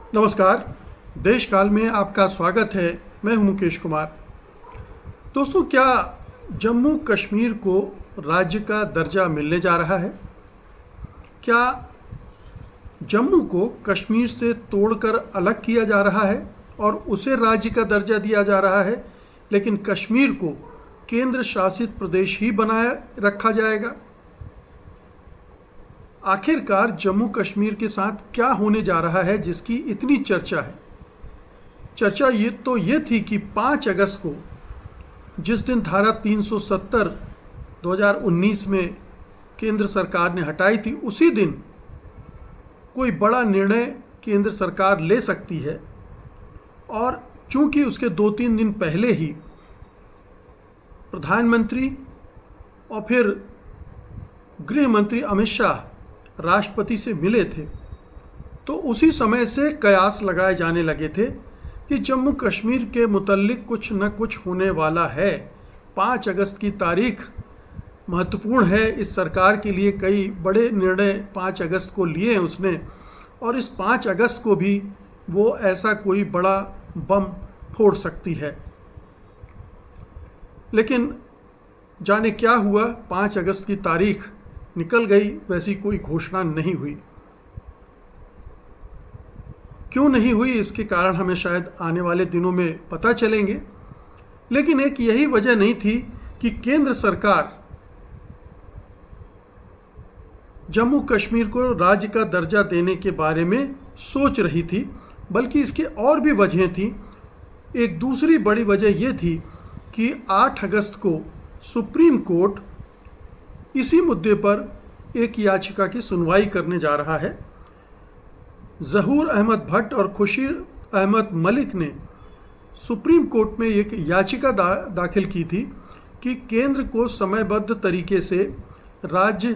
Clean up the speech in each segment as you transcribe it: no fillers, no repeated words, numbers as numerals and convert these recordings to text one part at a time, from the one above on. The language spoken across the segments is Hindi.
नमस्कार। देश काल में आपका स्वागत है। मैं हूं मुकेश कुमार। दोस्तों, क्या जम्मू कश्मीर को राज्य का दर्जा मिलने जा रहा है? क्या जम्मू को कश्मीर से तोड़कर अलग किया जा रहा है और उसे राज्य का दर्जा दिया जा रहा है, लेकिन कश्मीर को केंद्र शासित प्रदेश ही बनाए रखा जाएगा? आखिरकार जम्मू कश्मीर के साथ क्या होने जा रहा है जिसकी इतनी चर्चा है? चर्चा ये थी कि 5 अगस्त को, जिस दिन धारा 370 2019 में केंद्र सरकार ने हटाई थी, उसी दिन कोई बड़ा निर्णय केंद्र सरकार ले सकती है। और चूंकि उसके 2-3 दिन पहले ही प्रधानमंत्री और फिर गृह मंत्री अमित शाह राष्ट्रपति से मिले थे, तो उसी समय से कयास लगाए जाने लगे थे कि जम्मू कश्मीर के मुतल्लिक कुछ न कुछ होने वाला है। 5 अगस्त की तारीख महत्वपूर्ण है इस सरकार के लिए। कई बड़े निर्णय 5 अगस्त को लिए हैं उसने, और इस 5 अगस्त को भी वो ऐसा कोई बड़ा बम फोड़ सकती है। लेकिन जाने क्या हुआ, 5 अगस्त की तारीख निकल गई, वैसी कोई घोषणा नहीं हुई। क्यों नहीं हुई, इसके कारण हमें शायद आने वाले दिनों में पता चलेंगे। लेकिन एक यही वजह नहीं थी कि केंद्र सरकार जम्मू कश्मीर को राज्य का दर्जा देने के बारे में सोच रही थी, बल्कि इसके और भी वजहें थी। एक दूसरी बड़ी वजह यह थी कि 8 अगस्त को सुप्रीम कोर्ट इसी मुद्दे पर एक याचिका की सुनवाई करने जा रहा है। ज़हूर अहमद भट्ट और खुशीर अहमद मलिक ने सुप्रीम कोर्ट में एक याचिका दाखिल की थी कि केंद्र को समयबद्ध तरीके से राज्य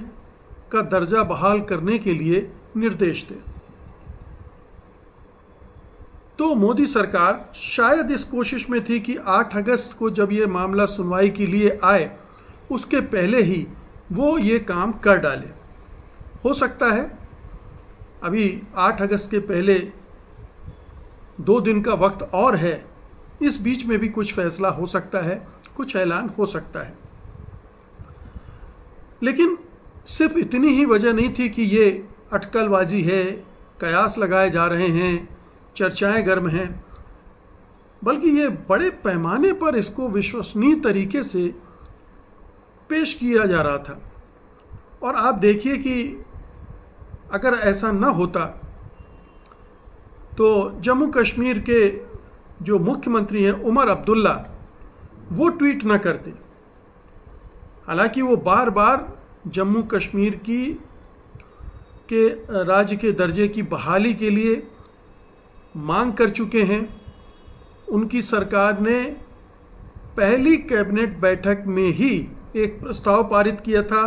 का दर्जा बहाल करने के लिए निर्देश दे। तो मोदी सरकार शायद इस कोशिश में थी कि 8 अगस्त को जब ये मामला सुनवाई के लिए आए, उसके पहले ही वो ये काम कर डाले। हो सकता है अभी 8 अगस्त के पहले 2 दिन का वक्त और है, इस बीच में भी कुछ फैसला हो सकता है, कुछ ऐलान हो सकता है। लेकिन सिर्फ इतनी ही वजह नहीं थी कि ये अटकलबाजी है, कयास लगाए जा रहे हैं, चर्चाएं गर्म हैं, बल्कि ये बड़े पैमाने पर इसको विश्वसनीय तरीके से पेश किया जा रहा था। और आप देखिए कि अगर ऐसा न होता तो जम्मू कश्मीर के जो मुख्यमंत्री हैं उमर अब्दुल्ला, वो ट्वीट न करते। हालांकि वो बार बार जम्मू कश्मीर के राज्य के दर्जे की बहाली के लिए मांग कर चुके हैं। उनकी सरकार ने पहली कैबिनेट बैठक में ही एक प्रस्ताव पारित किया था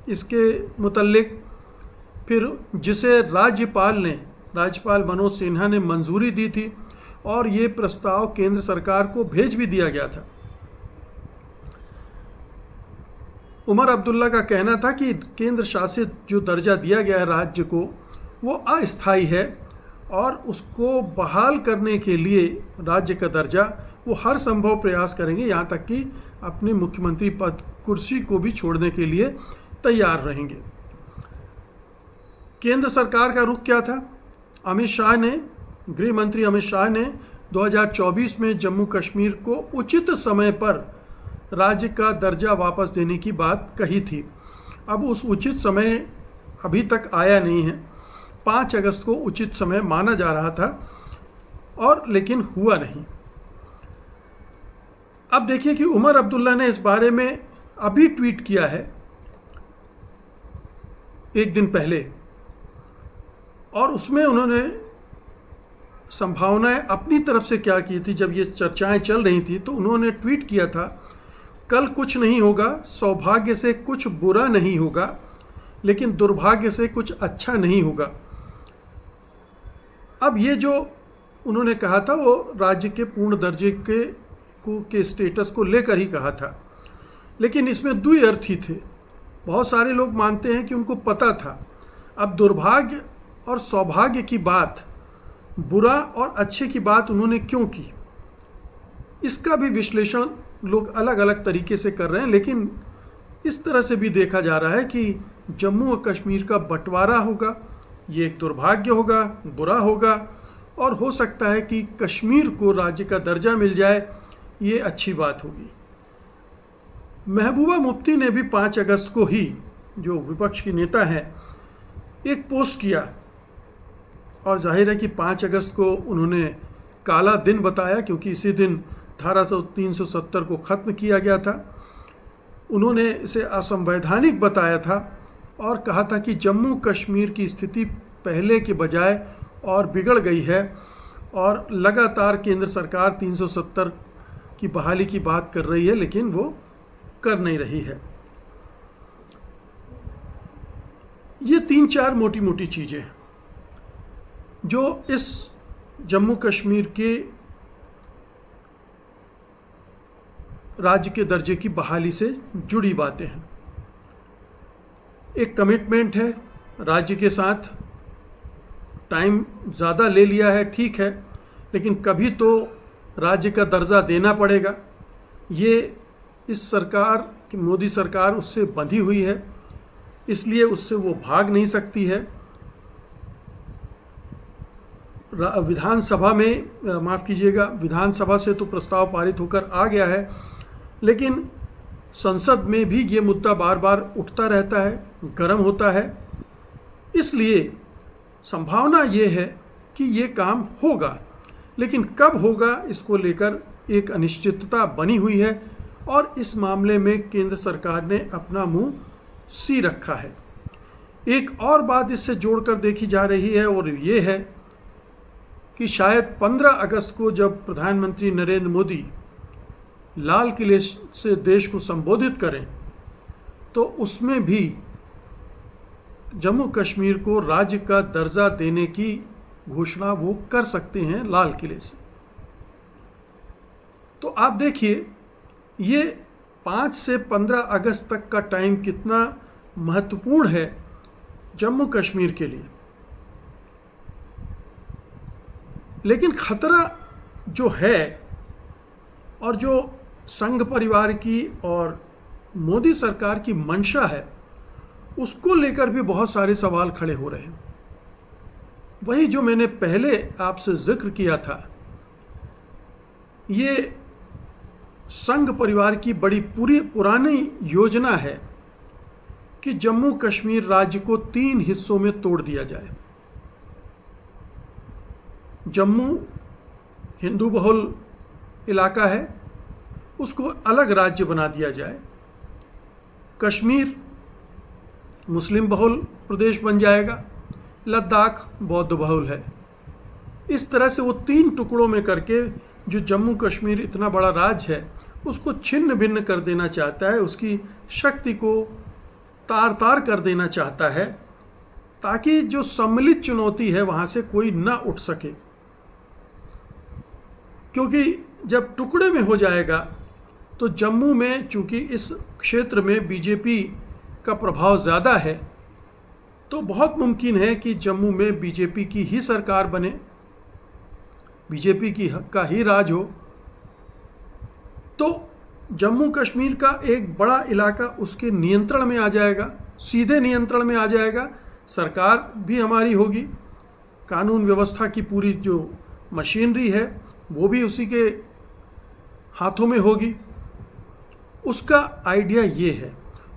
इसके मुतल्लिक, फिर जिसे राज्यपाल मनोज सिन्हा ने मंजूरी दी थी, और ये प्रस्ताव केंद्र सरकार को भेज भी दिया गया था। उमर अब्दुल्ला का कहना था कि केंद्र शासित जो दर्जा दिया गया है राज्य को, वो अस्थायी है और उसको बहाल करने के लिए राज्य का दर्जा वो हर संभव प्रयास करेंगे, यहाँ तक कि अपने मुख्यमंत्री पद कुर्सी को भी छोड़ने के लिए तैयार रहेंगे। केंद्र सरकार का रुख क्या था? गृह मंत्री अमित शाह ने 2024 में जम्मू कश्मीर को उचित समय पर राज्य का दर्जा वापस देने की बात कही थी। अब उस उचित समय अभी तक आया नहीं है। 5 अगस्त को उचित समय माना जा रहा था, और लेकिन हुआ नहीं। अब देखिए कि उमर अब्दुल्ला ने इस बारे में अभी ट्वीट किया है, एक दिन पहले, और उसमें उन्होंने संभावनाएं अपनी तरफ से क्या की थी। जब ये चर्चाएं चल रही थी तो उन्होंने ट्वीट किया था, कल कुछ नहीं होगा, सौभाग्य से कुछ बुरा नहीं होगा, लेकिन दुर्भाग्य से कुछ अच्छा नहीं होगा। अब ये जो उन्होंने कहा था वो राज्य के पूर्ण दर्जे के स्टेटस को लेकर ही कहा था, लेकिन इसमें द्विअर्थी थे। बहुत सारे लोग मानते हैं कि उनको पता था। अब दुर्भाग्य और सौभाग्य की बात बुरा और अच्छे की बात उन्होंने क्यों की, इसका भी विश्लेषण लोग अलग अलग तरीके से कर रहे हैं। लेकिन इस तरह से भी देखा जा रहा है कि जम्मू और कश्मीर का बंटवारा होगा, ये एक दुर्भाग्य होगा, बुरा होगा, और हो सकता है कि कश्मीर को राज्य का दर्जा मिल जाए, ये अच्छी बात होगी। महबूबा मुफ्ती ने भी 5 अगस्त को ही, जो विपक्ष की नेता हैं, एक पोस्ट किया, और जाहिर है कि 5 अगस्त को उन्होंने काला दिन बताया, क्योंकि इसी दिन धारा 370 को ख़त्म किया गया था। उन्होंने इसे असंवैधानिक बताया था और कहा था कि जम्मू कश्मीर की स्थिति पहले के बजाय और बिगड़ गई है, और लगातार केंद्र सरकार 370 की बहाली की बात कर रही है, लेकिन वो कर नहीं रही है। ये 3-4 मोटी मोटी चीज़ें जो इस जम्मू कश्मीर के राज्य के दर्जे की बहाली से जुड़ी बातें हैं। एक कमिटमेंट है राज्य के साथ, टाइम ज़्यादा ले लिया है, ठीक है, लेकिन कभी तो राज्य का दर्जा देना पड़ेगा। ये इस सरकार की, मोदी सरकार उससे बंधी हुई है, इसलिए उससे वो भाग नहीं सकती है। विधानसभा में, माफ़ कीजिएगा, विधानसभा से तो प्रस्ताव पारित होकर आ गया है, लेकिन संसद में भी ये मुद्दा बार बार उठता रहता है, गर्म होता है। इसलिए संभावना ये है कि ये काम होगा, लेकिन कब होगा इसको लेकर एक अनिश्चितता बनी हुई है, और इस मामले में केंद्र सरकार ने अपना मुंह सी रखा है। एक और बात इससे जोड़कर देखी जा रही है, और ये है कि शायद 15 अगस्त को जब प्रधानमंत्री नरेंद्र मोदी लाल किले से देश को संबोधित करें, तो उसमें भी जम्मू कश्मीर को राज्य का दर्जा देने की घोषणा वो कर सकते हैं लाल किले से। तो आप देखिए, ये 5 से 15 अगस्त तक का टाइम कितना महत्वपूर्ण है जम्मू कश्मीर के लिए। लेकिन खतरा जो है, और जो संघ परिवार की और मोदी सरकार की मंशा है, उसको लेकर भी बहुत सारे सवाल खड़े हो रहे हैं। वही जो मैंने पहले आपसे जिक्र किया था, ये संघ परिवार की बड़ी पुरानी योजना है कि जम्मू कश्मीर राज्य को 3 हिस्सों में तोड़ दिया जाए। जम्मू हिंदू बहुल इलाका है, उसको अलग राज्य बना दिया जाए। कश्मीर मुस्लिम बहुल प्रदेश बन जाएगा, लद्दाख बौद्ध बहुल है। इस तरह से वो 3 टुकड़ों में करके जो जम्मू कश्मीर इतना बड़ा राज्य है, उसको छिन्न भिन्न कर देना चाहता है, उसकी शक्ति को तार तार कर देना चाहता है, ताकि जो सम्मिलित चुनौती है वहाँ से कोई ना उठ सके। क्योंकि जब टुकड़े में हो जाएगा तो जम्मू में, चूँकि इस क्षेत्र में बीजेपी का प्रभाव ज़्यादा है, तो बहुत मुमकिन है कि जम्मू में बीजेपी की ही सरकार बने, बीजेपी का ही राज हो। तो जम्मू कश्मीर का एक बड़ा इलाका उसके नियंत्रण में आ जाएगा, सीधे नियंत्रण में आ जाएगा। सरकार भी हमारी होगी, कानून व्यवस्था की पूरी जो मशीनरी है वो भी उसी के हाथों में होगी। उसका आइडिया ये है,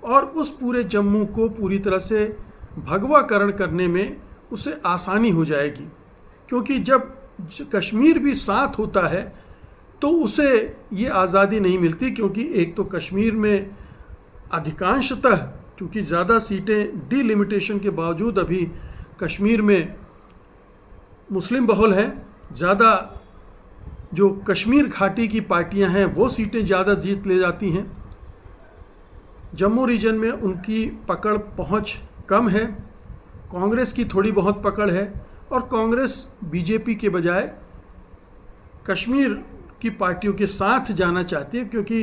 और उस पूरे जम्मू को पूरी तरह से भगवाकरण करने में उसे आसानी हो जाएगी। क्योंकि जब कश्मीर भी साथ होता है तो उसे ये आज़ादी नहीं मिलती, क्योंकि एक तो कश्मीर में अधिकांशतः, क्योंकि ज़्यादा सीटें डिलिमिटेशन के बावजूद अभी कश्मीर में मुस्लिम बहुल हैं, ज़्यादा जो कश्मीर घाटी की पार्टियां हैं वो सीटें ज़्यादा जीत ले जाती हैं। जम्मू रीजन में उनकी पकड़ पहुंच कम है, कांग्रेस की थोड़ी बहुत पकड़ है, और कांग्रेस बीजेपी के बजाय कश्मीर की पार्टियों के साथ जाना चाहती है, क्योंकि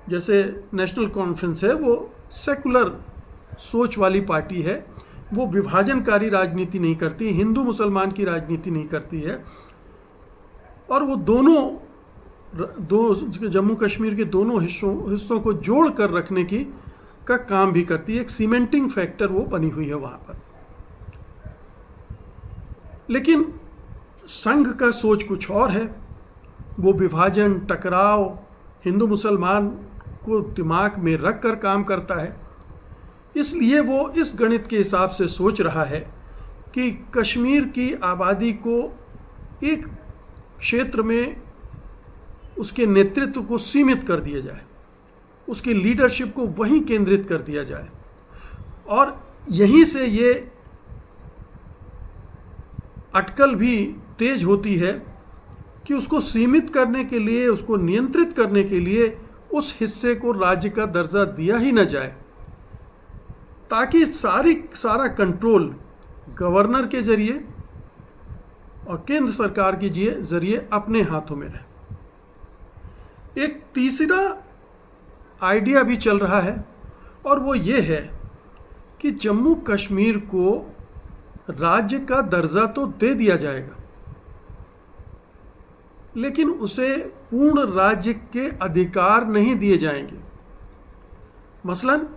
जैसे नेशनल कॉन्फ्रेंस है वो सेकुलर सोच वाली पार्टी है, वो विभाजनकारी राजनीति नहीं करती, हिंदू मुसलमान की राजनीति नहीं करती है, और वो जम्मू कश्मीर के दोनों हिस्सों को जोड़ कर रखने की का काम भी करती है। एक सीमेंटिंग फैक्टर वो बनी हुई है वहाँ पर। लेकिन संघ का सोच कुछ और है। वो विभाजन, टकराव, हिंदू मुसलमान को दिमाग में रख कर काम करता है। इसलिए वो इस गणित के हिसाब से सोच रहा है कि कश्मीर की आबादी को एक क्षेत्र में उसके नेतृत्व को सीमित कर दिया जाए, उसकी लीडरशिप को वहीं केंद्रित कर दिया जाए, और यहीं से ये अटकल भी तेज होती है कि उसको सीमित करने के लिए, उसको नियंत्रित करने के लिए उस हिस्से को राज्य का दर्जा दिया ही न जाए, ताकि सारा कंट्रोल गवर्नर के जरिए और केंद्र सरकार के जरिए अपने हाथों में रहे। एक तीसरा आइडिया भी चल रहा है, और वो ये है कि जम्मू कश्मीर को राज्य का दर्जा तो दे दिया जाएगा, लेकिन उसे पूर्ण राज्य के अधिकार नहीं दिए जाएंगे। मसलन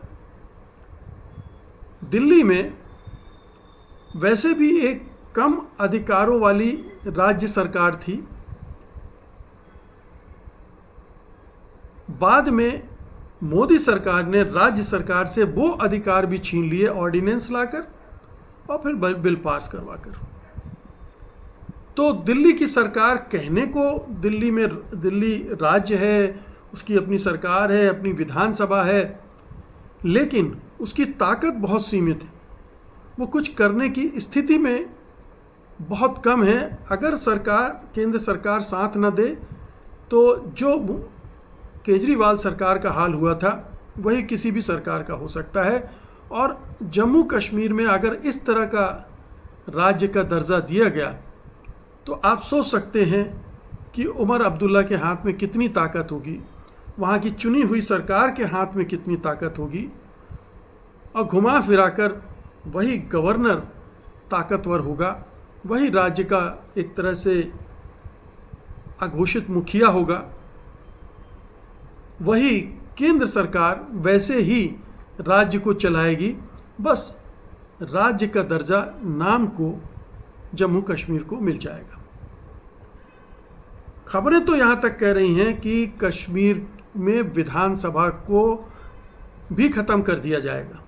दिल्ली में वैसे भी एक कम अधिकारों वाली राज्य सरकार थी। बाद में मोदी सरकार ने राज्य सरकार से वो अधिकार भी छीन लिए ऑर्डिनेंस लाकर और फिर बिल पास करवाकर। तो दिल्ली की सरकार कहने को दिल्ली राज्य है, उसकी अपनी सरकार है, अपनी विधानसभा है, लेकिन उसकी ताकत बहुत सीमित है। वो कुछ करने की स्थिति में बहुत कम है। अगर केंद्र सरकार साथ न दे तो जो केजरीवाल सरकार का हाल हुआ था वही किसी भी सरकार का हो सकता है। और जम्मू कश्मीर में अगर इस तरह का राज्य का दर्जा दिया गया तो आप सोच सकते हैं कि उमर अब्दुल्ला के हाथ में कितनी ताकत होगी, वहाँ की चुनी हुई सरकार के हाथ में कितनी ताकत होगी, और घुमा फिराकर वही गवर्नर ताकतवर होगा, वही राज्य का एक तरह से अघोषित मुखिया होगा, वही केंद्र सरकार वैसे ही राज्य को चलाएगी। बस राज्य का दर्जा नाम को जम्मू कश्मीर को मिल जाएगा। खबरें तो यहाँ तक कह रही हैं कि कश्मीर में विधानसभा को भी ख़त्म कर दिया जाएगा,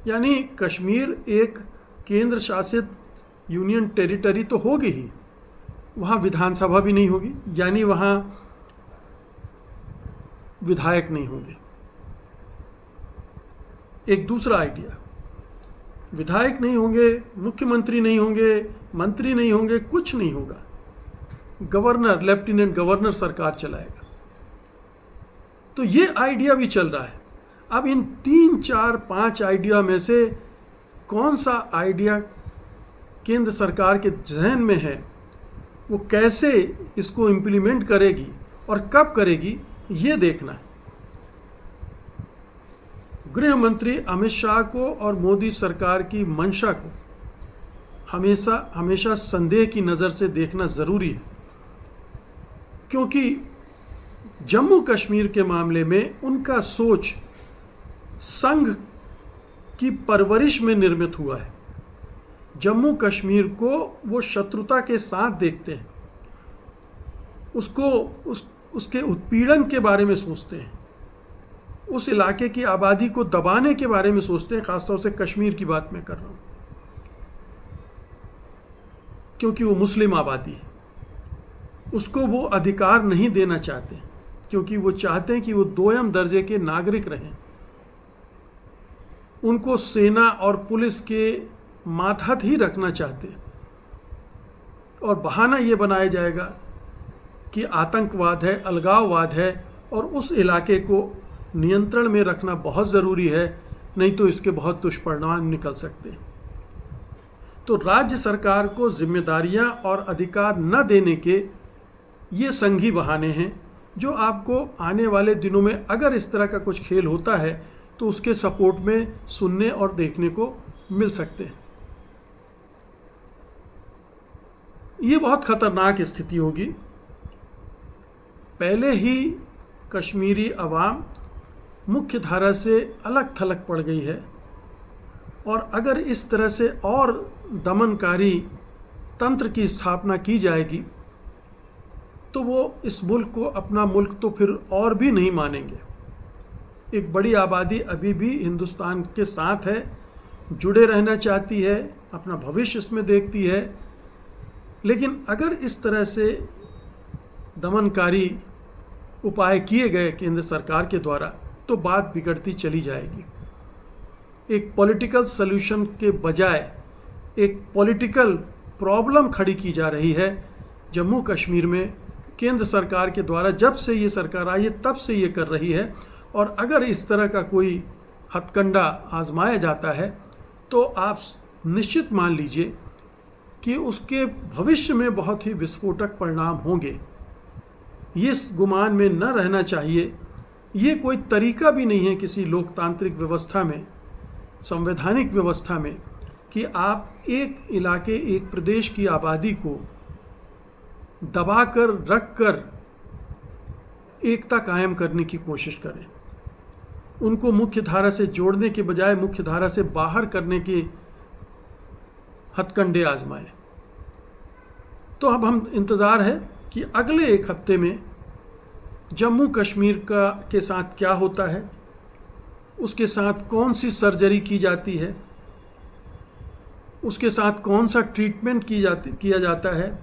यानी कश्मीर एक केंद्र शासित यूनियन टेरिटरी तो होगी ही, वहाँ विधानसभा भी नहीं होगी, यानी वहाँ विधायक नहीं होंगे। एक दूसरा आइडिया, विधायक नहीं होंगे, मुख्यमंत्री नहीं होंगे, मंत्री नहीं होंगे, कुछ नहीं होगा, गवर्नर, लेफ्टिनेंट गवर्नर सरकार चलाएगा। तो ये आइडिया भी चल रहा है। अब इन 3, 4, 5 आइडिया में से कौन सा आइडिया केंद्र सरकार के जहन में है, वो कैसे इसको इम्प्लीमेंट करेगी और कब करेगी, ये देखना है। गृह मंत्री अमित शाह को और मोदी सरकार की मंशा को हमेशा संदेह की नज़र से देखना ज़रूरी है, क्योंकि जम्मू कश्मीर के मामले में उनका सोच संघ की परवरिश में निर्मित हुआ है। जम्मू कश्मीर को वो शत्रुता के साथ देखते हैं, उसके उत्पीड़न के बारे में सोचते हैं, उस इलाके की आबादी को दबाने के बारे में सोचते हैं। खासतौर से कश्मीर की बात मैं कर रहा हूँ, क्योंकि वो मुस्लिम आबादी है, उसको वो अधिकार नहीं देना चाहते, क्योंकि वो चाहते हैं कि वो दोयम दर्जे के नागरिक रहें। उनको सेना और पुलिस के मातहत ही रखना चाहते हैं, और बहाना ये बनाया जाएगा कि आतंकवाद है, अलगाववाद है, और उस इलाके को नियंत्रण में रखना बहुत ज़रूरी है, नहीं तो इसके बहुत दुष्परिणाम निकल सकते हैं। तो राज्य सरकार को जिम्मेदारियां और अधिकार न देने के ये संघी बहाने हैं, जो आपको आने वाले दिनों में अगर इस तरह का कुछ खेल होता है तो उसके सपोर्ट में सुनने और देखने को मिल सकते हैं। ये बहुत खतरनाक स्थिति होगी। पहले ही कश्मीरी अवाम मुख्य धारा से अलग थलग पड़ गई है, और अगर इस तरह से और दमनकारी तंत्र की स्थापना की जाएगी तो वो इस मुल्क को अपना मुल्क तो फिर और भी नहीं मानेंगे। एक बड़ी आबादी अभी भी हिंदुस्तान के साथ है, जुड़े रहना चाहती है, अपना भविष्य इसमें देखती है, लेकिन अगर इस तरह से दमनकारी उपाय किए गए केंद्र सरकार के द्वारा तो बात बिगड़ती चली जाएगी। एक पॉलिटिकल सल्यूशन के बजाय एक पॉलिटिकल प्रॉब्लम खड़ी की जा रही है जम्मू कश्मीर में केंद्र सरकार के द्वारा। जब से ये सरकार आई है तब से ये कर रही है, और अगर इस तरह का कोई हथकंडा आजमाया जाता है तो आप निश्चित मान लीजिए कि उसके भविष्य में बहुत ही विस्फोटक परिणाम होंगे। ये इस गुमान में न रहना चाहिए। ये कोई तरीका भी नहीं है किसी लोकतांत्रिक व्यवस्था में, संवैधानिक व्यवस्था में, कि आप एक इलाके, एक प्रदेश की आबादी को दबाकर रखकर एकता कायम करने की कोशिश करें, उनको मुख्य धारा से जोड़ने के बजाय मुख्य धारा से बाहर करने के हथकंडे आजमाएं। तो अब हम इंतज़ार है कि अगले एक हफ्ते में जम्मू कश्मीर के साथ क्या होता है, उसके साथ कौन सी सर्जरी की जाती है, उसके साथ कौन सा ट्रीटमेंट किया जाता है,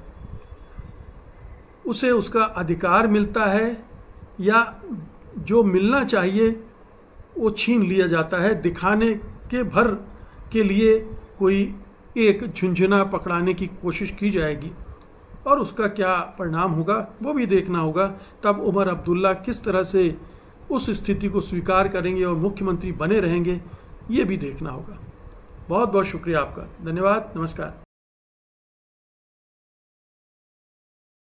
उसे उसका अधिकार मिलता है या जो मिलना चाहिए वो छीन लिया जाता है, दिखाने के भर के लिए कोई एक झुंझुना पकड़ाने की कोशिश की जाएगी, और उसका क्या परिणाम होगा वो भी देखना होगा। तब उमर अब्दुल्ला किस तरह से उस स्थिति को स्वीकार करेंगे और मुख्यमंत्री बने रहेंगे, ये भी देखना होगा। बहुत बहुत शुक्रिया आपका, धन्यवाद, नमस्कार।